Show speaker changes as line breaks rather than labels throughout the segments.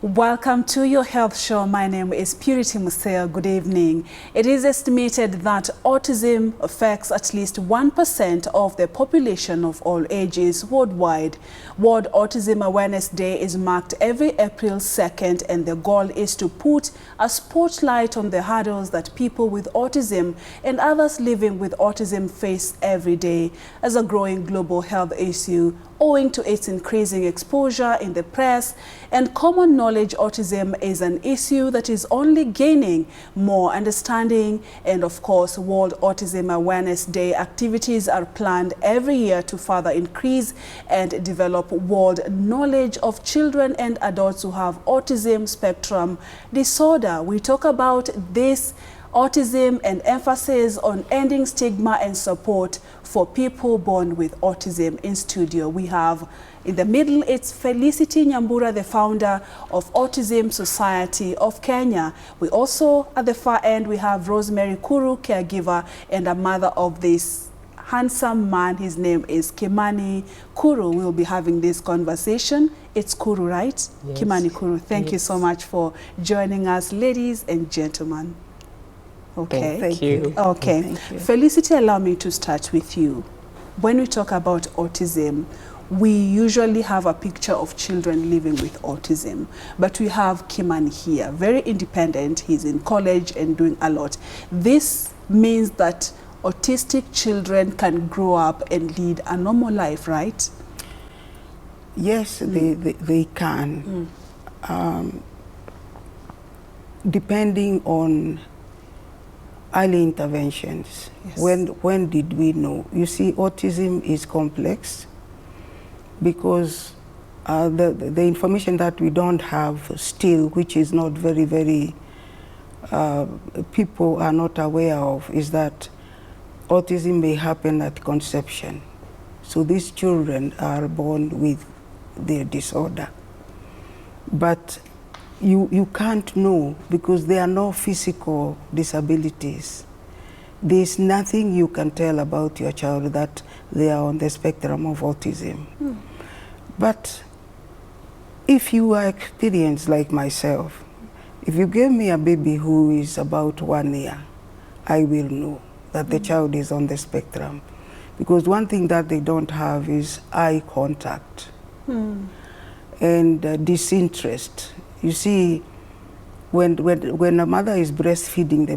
Welcome to your health show. My name is Purity Museo. Good evening. It is estimated that autism affects at least 1% of the population of all ages worldwide. World Autism Awareness Day is marked every April 2nd, and the goal is to put a spotlight on the hurdles that people with autism and others living with autism face every day as a growing global health issue owing to its increasing exposure in the press and common knowledge. Autism is an issue that is only gaining more understanding, and of course, World Autism Awareness Day activities are planned every year to further increase and develop world knowledge of children and adults who have autism spectrum disorder. We talk about this autism and emphasis on ending stigma and support for people born with autism. In studio, we have in the middle, it's Felicity Nyambura, the founder of Autism Society of Kenya. We also, at the far end, we have Rosemary Kuru, caregiver and a mother of this handsome man. His name is Kimani Kuru. We'll be having this conversation. It's Kuru, right? Yes. Kimani Kuru, thank you so much for joining us, ladies and gentlemen. Okay.
Thank you.
Okay.
Thank you.
Felicity, allow me to start with you. When we talk about autism, we usually have a picture of children living with autism, but we have Kimani here, very independent. He's in college and doing a lot. This means that autistic children can grow up and lead a normal life, right?
Yes, they can. Depending on early interventions.
Yes.
When did we know? You see, autism is complex because the information that we don't have still, which is not very, people are not aware of, is that autism may happen at conception. So these children are born with their disorder. But you can't know because there are no physical disabilities. There's nothing you can tell about your child that they are on the spectrum of autism. But if you are experienced like myself, if you give me a baby who is about 1 year, I will know that the child is on the spectrum. Because one thing that they don't have is eye contact and disinterest. You see, when a mother is breastfeeding the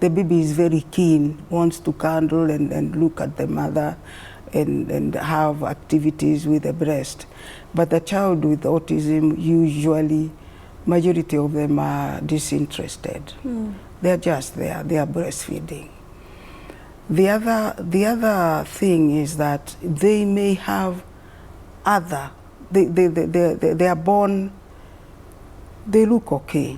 baby is very keen, wants to cuddle and look at the mother and have activities with the breast. But the child with autism, usually, majority of them are disinterested. They're just there, they are breastfeeding. The other thing is that they may have other, they are born, they look okay,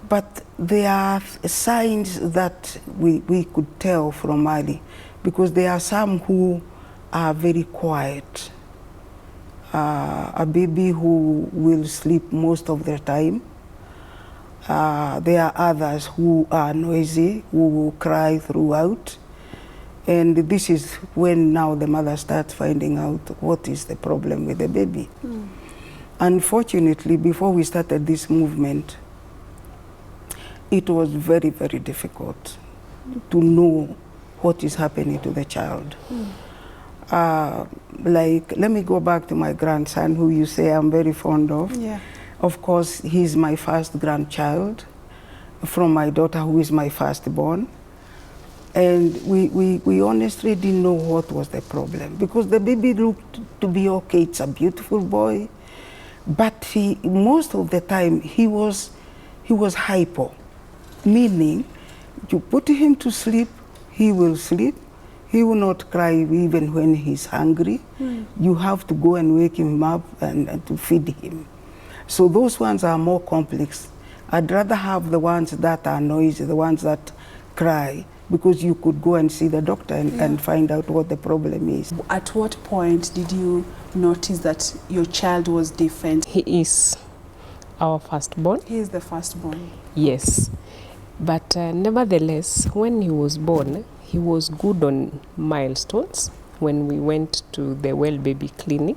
but there are signs that we could tell from early, because there are some who are very quiet. A baby who will sleep most of the time. There are others who are noisy, who will cry throughout. And this is when now the mother starts finding out what is the problem with the baby. Unfortunately, before we started this movement, it was very difficult to know what is happening to the child. Like, let me go back to my grandson, who you say I'm very fond of.
Yeah.
Of course, he's my first grandchild from my daughter, who is my firstborn. And we honestly didn't know what was the problem, because the baby looked to be okay. It's a beautiful boy. But most of the time, he was hypo, meaning you put him to sleep, he will sleep. He will not cry even when he's hungry. You have to go and wake him up and to feed him. So those ones are more complex. I'd rather have the ones that are noisy, the ones that cry, because you could go and see the doctor and find out what the problem is.
At what point did you notice that your child was different?
He is our firstborn.
He is the firstborn.
Yes. But nevertheless, when he was born, he was good on milestones. When we went to the well baby clinic,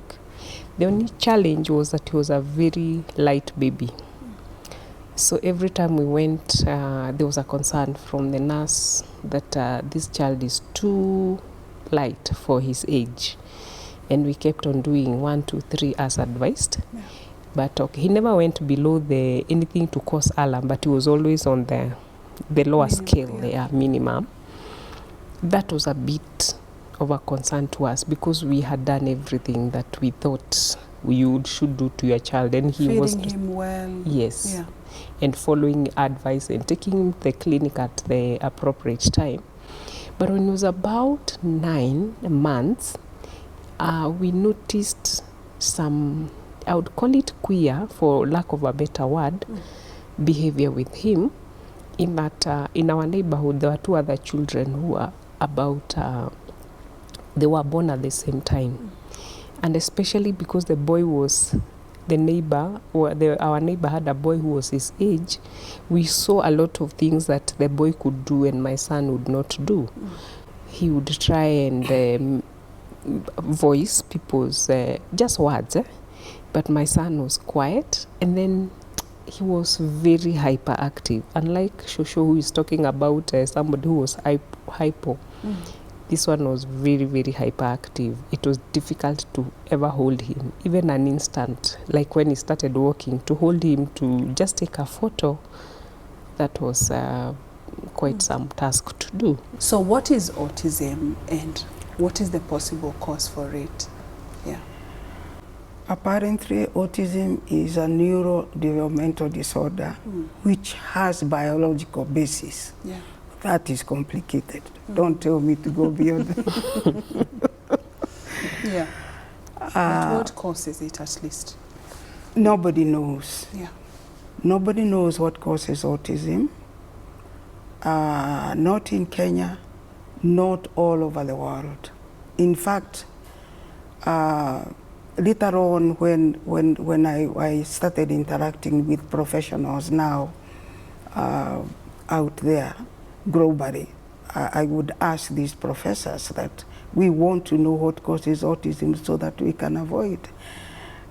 The only challenge was that he was a very light baby. So every time we went, there was a concern from the nurse that this child is too light for his age. And we kept on doing 1, 2, 3 as advised.
Yeah.
But okay, he never went below the anything to cause alarm, but he was always on the lower
Minimum,
scale,
yeah.
minimum. That was a bit of a concern to us because we had done everything that we thought should do to your child, and he
Feeding
was
him well.
yes,
Yeah.
and following advice and taking him to the clinic at the appropriate time. But when he was about 9 months, we noticed some, I would call it queer, for lack of a better word, behavior with him. In that, in our neighborhood, there were 2 other children who were about, they were born at the same time. And especially because the boy was the neighbor, or our neighbor had a boy who was his age, we saw a lot of things that the boy could do and my son would not do. He would try and voice people's just words, but my son was quiet, and then he was very hyperactive. Unlike Shosho, who is talking about somebody who was hypo, this one was very, very hyperactive. It was difficult to ever hold him, even an instant, like when he started walking, to hold him to just take a photo. That was quite some task to do.
So what is autism and what is the possible cause for it? Yeah.
Apparently, autism is a neurodevelopmental disorder which has biological basis.
Yeah.
That is complicated. Don't tell me to go beyond.
Yeah. But what causes it, at least?
Nobody knows.
Yeah.
Nobody knows what causes autism. Not in Kenya, not all over the world. In fact, later on when I started interacting with professionals now out there globally, I would ask these professors that we want to know what causes autism so that we can avoid.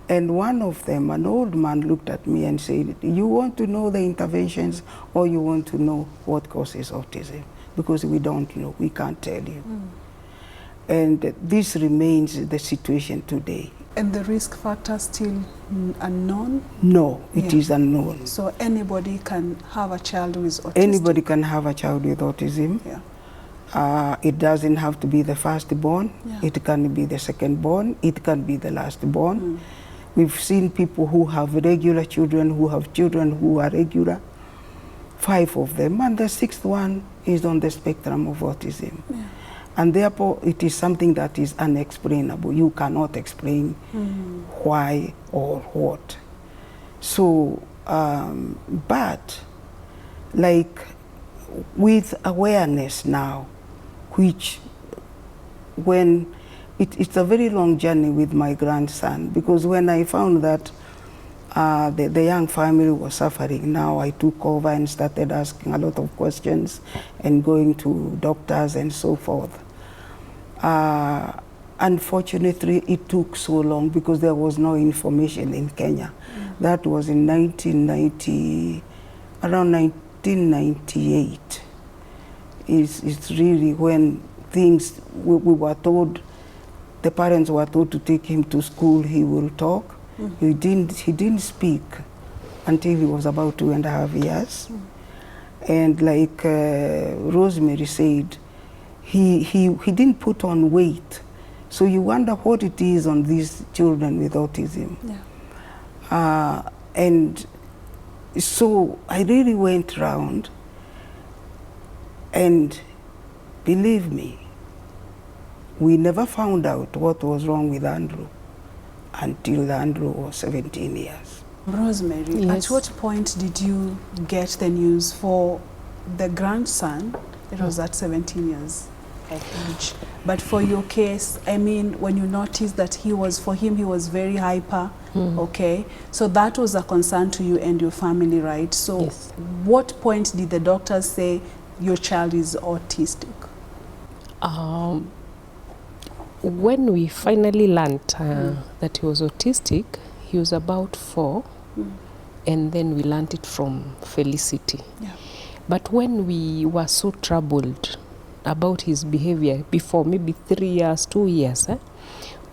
And one of them, an old man, looked at me and said, you want to know the interventions or you want to know what causes autism? Because we don't know, we can't tell you. And this remains the situation today.
And the risk factor still unknown?
No, it is unknown.
So anybody can have a child who is autistic?
Anybody can have a child with autism.
Yeah.
It doesn't have to be the firstborn.
Yeah.
It can be the secondborn. It can be the lastborn. We've seen people who have regular children, who have children who are regular, 5 of them, and the 6th one is on the spectrum of autism.
Yeah.
And therefore, it is something that is unexplainable. You cannot explain why or what. So, but like with awareness now, which when it's a very long journey with my grandson, because when I found that the young family was suffering, now I took over and started asking a lot of questions and going to doctors and so forth. Unfortunately, it took so long because there was no information in Kenya. That was in 1990, around 1998. It's really when things, we were told, the parents were told to take him to school, he will talk. He didn't speak until he was about 2.5 years. And like Rosemary said, he didn't put on weight. So you wonder what it is on these children with autism.
Yeah.
And so I really went round, and believe me, we never found out what was wrong with Andrew until Andrew was 17 years.
Rosemary,
Yes.
at what point did you get the news for the grandson? It was at 17 years of age. But for your case, I mean, when you noticed that for him, he was very hyper, okay? So that was a concern to you and your family, right? So
Yes.
what point did the doctors say your child is autistic?
When we finally learned that he was autistic, he was about 4, and then we learned it from Felicity.
Yeah.
But when we were so troubled about his behavior before, maybe 3 years, 2 years,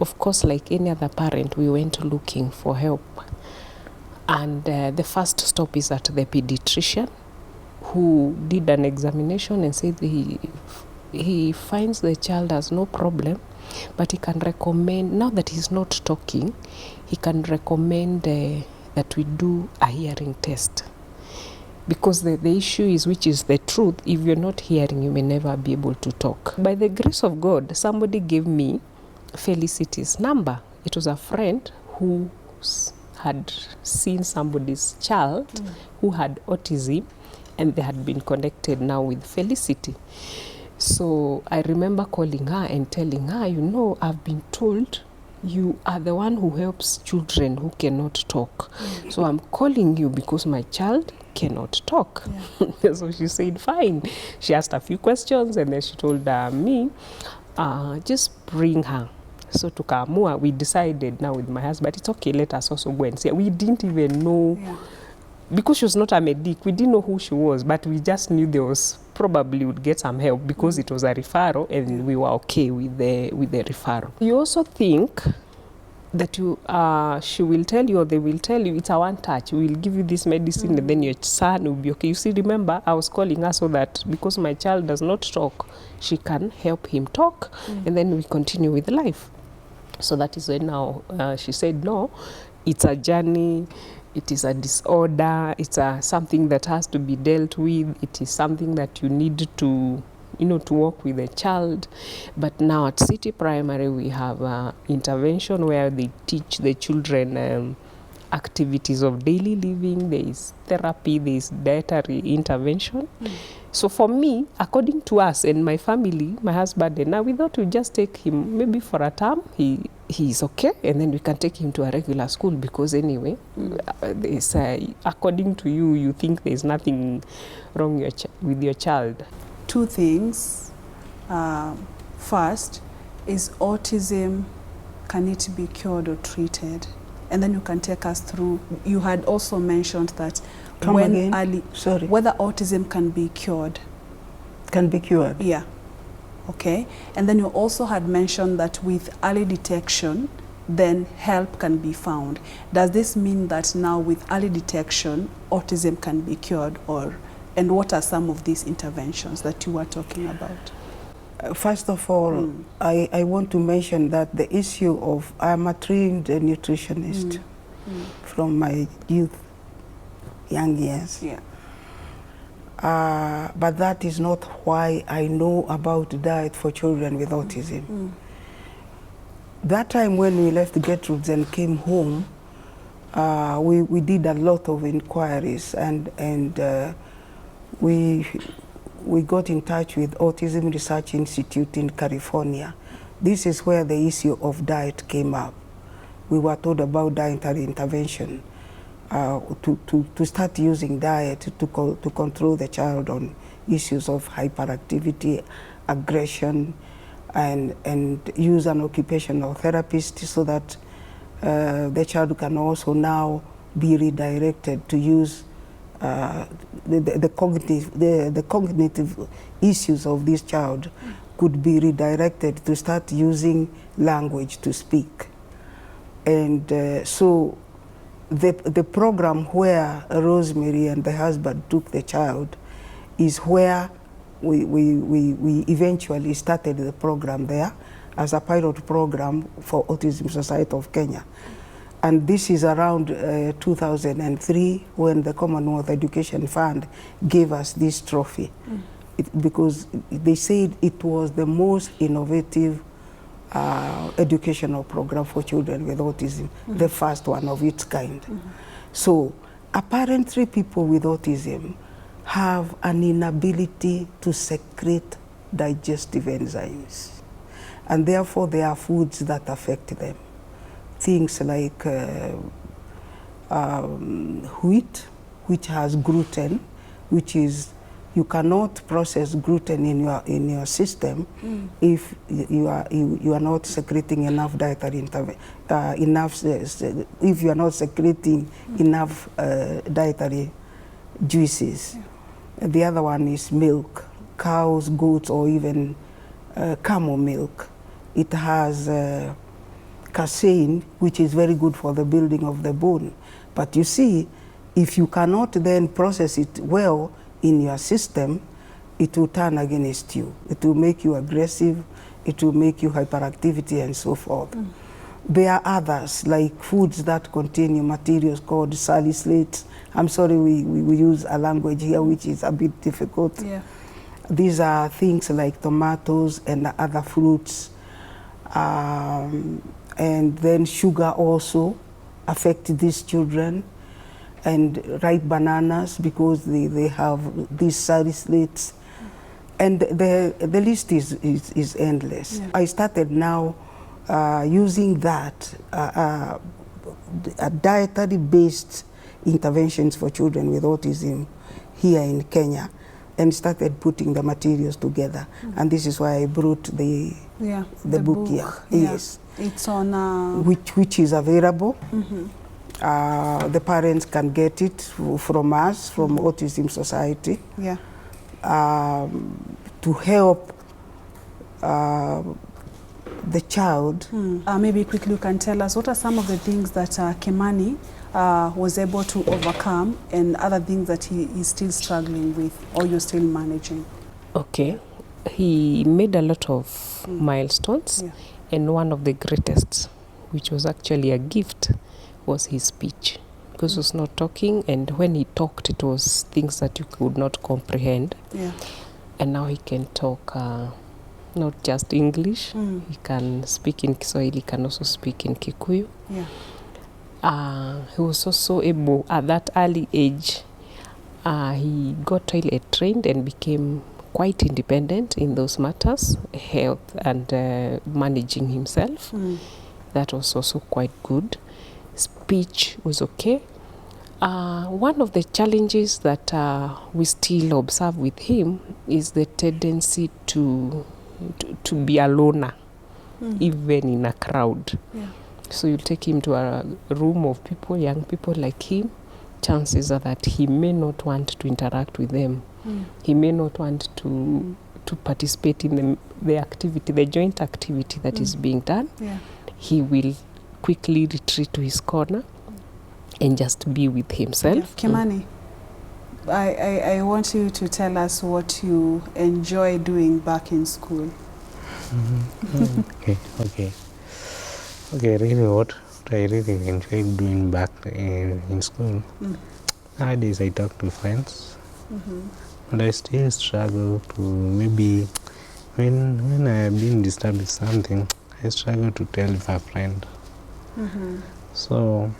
of course, like any other parent, we went looking for help. And the first stop is at the pediatrician, who did an examination and said he finds the child has no problem, but he can recommend, now that he's not talking, he can recommend that we do a hearing test. Because the issue is, which is the truth, if you're not hearing, you may never be able to talk. By the grace of God, somebody gave me Felicity's number. It was a friend who had seen somebody's child who had autism, and they had been connected now with Felicity. So I remember calling her and telling her, you know, I've been told you are the one who helps children who cannot talk. So I'm calling you because my child cannot talk. Yeah. So she said, fine. She asked a few questions, and then she told me, just bring her. So to Kamua, we decided now with my husband, it's okay, let us also go and see. We didn't even know, because she was not a medic, we didn't know who she was, but we just knew there was probably would get some help because it was a referral, and we were okay with the referral. You also think that you she will tell you, or they will tell you, it's a one touch, we will give you this medicine and then your son will be okay. You see, remember, I was calling her so that because my child does not talk, she can help him talk, and then we continue with life. So that is when now she said, no, it's a journey, it is a disorder, it's something that has to be dealt with, it is something that you need to, you know, to work with a child. But now at City Primary, we have intervention where they teach the children activities of daily living, there is therapy, there is dietary intervention. So for me, according to us and my family, my husband and I, we thought we'd just take him maybe for a term. He's okay, and then we can take him to a regular school, because anyway, according to you, you think there's nothing wrong with your child.
2 things. First is autism, can it be cured or treated? And then you can take us through, you had also mentioned that whether autism can be cured.
Can be cured?
Yeah. Okay. And then you also had mentioned that with early detection, then help can be found. Does this mean that now with early detection, autism can be cured, and what are some of these interventions that you were talking about?
First of all, I want to mention that the issue of, I'm a trained nutritionist from my young years.
Yeah.
But that is not why I know about diet for children with autism. That time when we left Gertrude's and came home, we did a lot of inquiries, and we got in touch with Autism Research Institute in California. This is where the issue of diet came up. We were told about dietary intervention, to start using diet to control the child on issues of hyperactivity, aggression, and use an occupational therapist so that the child can also now be redirected to use the cognitive issues of this child could be redirected to start using language to speak. And so the program where Rosemary and the husband took the child is where we eventually started the program there as a pilot program for Autism Society of Kenya. And this is around 2003 when the Commonwealth Education Fund gave us this trophy. Because they said it was the most innovative educational program for children with autism, the first one of its kind. So apparently people with autism have an inability to secrete digestive enzymes, and therefore there are foods that affect them. Things like wheat, which has gluten, which is you cannot process gluten in your system if you are not secreting enough dietary if you are not secreting enough dietary juices. Yeah. The other one is milk, cows, goats, or even camel milk. It has casein, which is very good for the building of the bone. But you see, if you cannot then process it well in your system, it will turn against you. It will make you aggressive, it will make you hyperactivity and so forth. There are others, like foods that contain materials called salicylates. I'm sorry, we use a language here which is a bit difficult. Yeah. These are things like tomatoes and other fruits. And then sugar also affects these children. And ripe bananas, because they have these salicylates. And the list is endless. Yeah. I started now using that, dietary-based interventions for children with autism here in Kenya, and started putting the materials together. And this is why I brought the book here. Yeah. Yes.
It's on...
Which is available. The parents can get it from us, from Autism Society. Yeah. To help the child.
Maybe quickly you can tell us what are some of the things that Kimani was able to overcome, and other things that he is still struggling with, or you're still managing?
Okay. He made a lot of milestones, and one of the greatest, which was actually a gift, was his speech, because he was not talking, and when he talked it was things that you could not comprehend. Yeah. And now he can talk not just English, he can speak in Kiswahili, he can also speak in Kikuyu. Yeah. He was also able, at that early age, he got toilet trained and became quite independent in those matters, health and managing himself. That was also quite good. Speech was okay. One of the challenges that we still observe with him is the tendency to be a loner, even in a crowd. Yeah. So you take him to a room of people, young people like him, chances are that he may not want to interact with them. He may not want to participate in the activity, the joint activity that is being done. Yeah. He will quickly retreat to his corner and just be with himself.
Yeah. Kimani, I want you to tell us what you enjoy doing back in school.
Okay, really what I really enjoy doing back in school. Nowadays I talk to friends, but I still struggle to, maybe when I have been disturbed with something, I struggle to tell my friend. So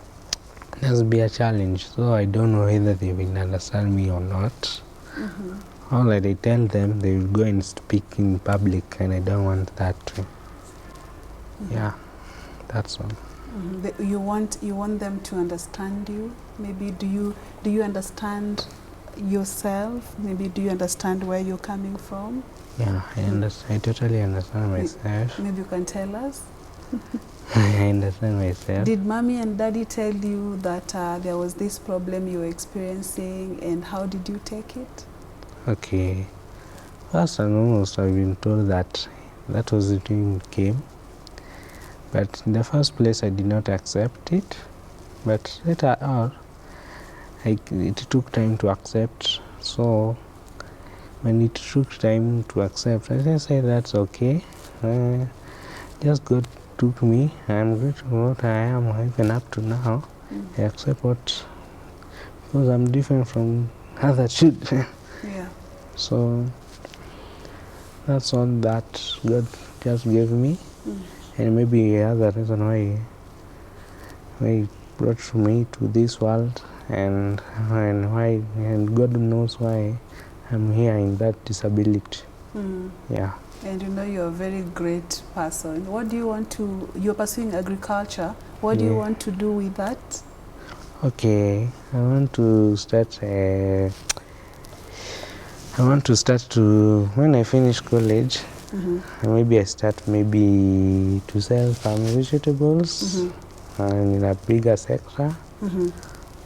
it has been a challenge. So I don't know whether they will understand me or not. All that I tell them, they will go and speak in public, and I don't want that to. Yeah, that's all.
You want them to understand you. Maybe do you understand yourself? Maybe do you understand where you're coming from?
Yeah, I totally understand myself.
Maybe you can tell us.
I understand myself.
Did mommy and daddy tell you that there was this problem you were experiencing, and how did you take it?
Okay. First and foremost, I've been told that was the dream came. But in the first place, I did not accept it. But later on, it took time to accept. So when it took time to accept, I just said that's okay. Just God took me. I'm grateful for what I am even up to now. I accept what, because I'm different from other children. Yeah. So that's all that God just gave me. And maybe other reason why He brought me to this world, and why, and God knows why I'm here in that disability. Yeah.
And you know you're a very great person. What do you want to, you're pursuing agriculture, what do you want to do with that?
Okay, I want to start I want to start to, when I finish college, maybe I start maybe to sell farm vegetables and in a bigger sector,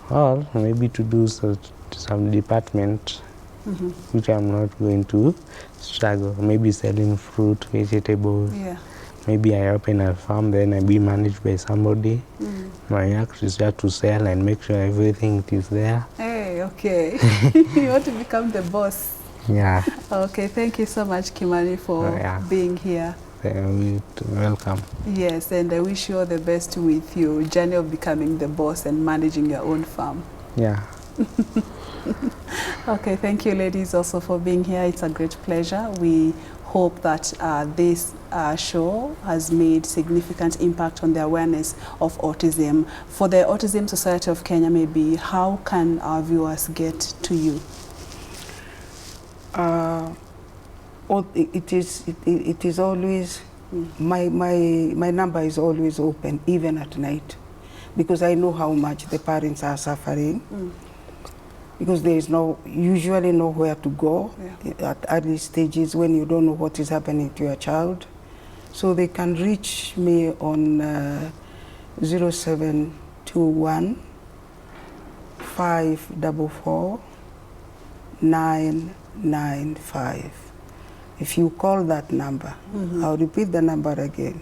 or maybe to do some department which I'm not going to struggle, maybe selling fruit, vegetables.
Yeah.
Maybe I open a farm, then I be managed by somebody. My act is just to sell and make sure everything is there.
Hey, okay. You want to become the boss.
Yeah.
Okay, thank you so much, Kimani, for being here.
Welcome.
Yes, and I wish you all the best with your journey of becoming the boss and managing your own farm.
Yeah.
Okay, thank you, ladies, also for being here. It's a great pleasure. We hope that this show has made significant impact on the awareness of autism. For the Autism Society of Kenya, maybe, how can our viewers get to you?
It is always, my number is always open, even at night, because I know how much the parents are suffering, because there is usually nowhere to go at early stages when you don't know what is happening to your child. So they can reach me on 0721 544 995. If you call that number, I'll repeat the number again.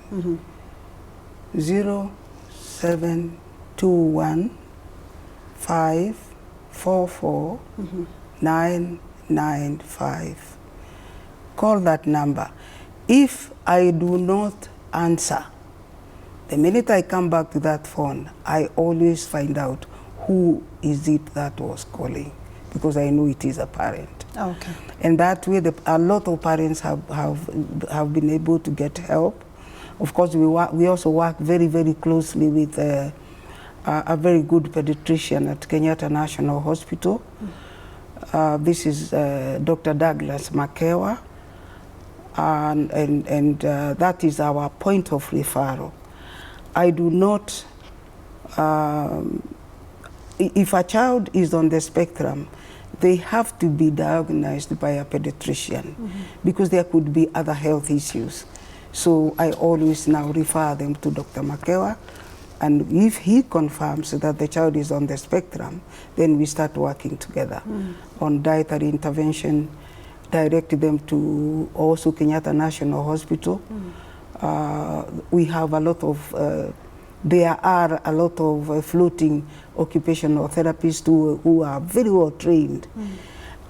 0721 544 995. Call that number. If I do not answer, the minute I come back to that phone, I always find out who is it that was calling, because I know it is a parent.
Okay.
And that way, a lot of parents have been able to get help. Of course, we also work very, very closely with a very good pediatrician at Kenyatta National Hospital. This is Dr. Douglas Makewa, and that is our point of referral. I do not, if a child is on the spectrum, they have to be diagnosed by a pediatrician, because there could be other health issues. So I always now refer them to Dr. Makewa, and if he confirms that the child is on the spectrum, then we start working together on dietary intervention, direct them to also Kenyatta National Hospital. We have a lot of, there are a lot of floating occupational therapists who are very well trained.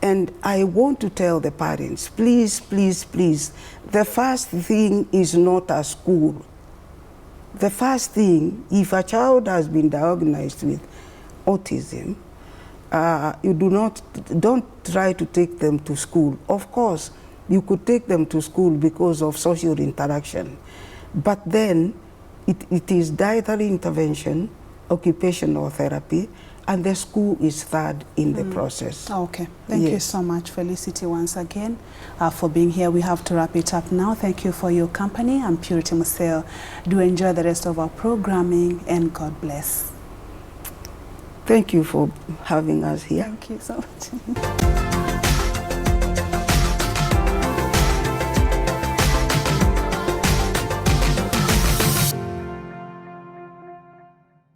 And I want to tell the parents, please, please, please, the first thing is not a school. The first thing, if a child has been diagnosed with autism, you don't try to take them to school. Of course, you could take them to school because of social interaction, but then it is dietary intervention, occupational therapy, and the school is third in the process.
Okay, thank you so much, Felicity, once again for being here. We have to wrap it up now. Thank you for your company. I'm Purity Museo. Do enjoy the rest of our programming, and God bless.
Thank you for having us here.
Thank you so much.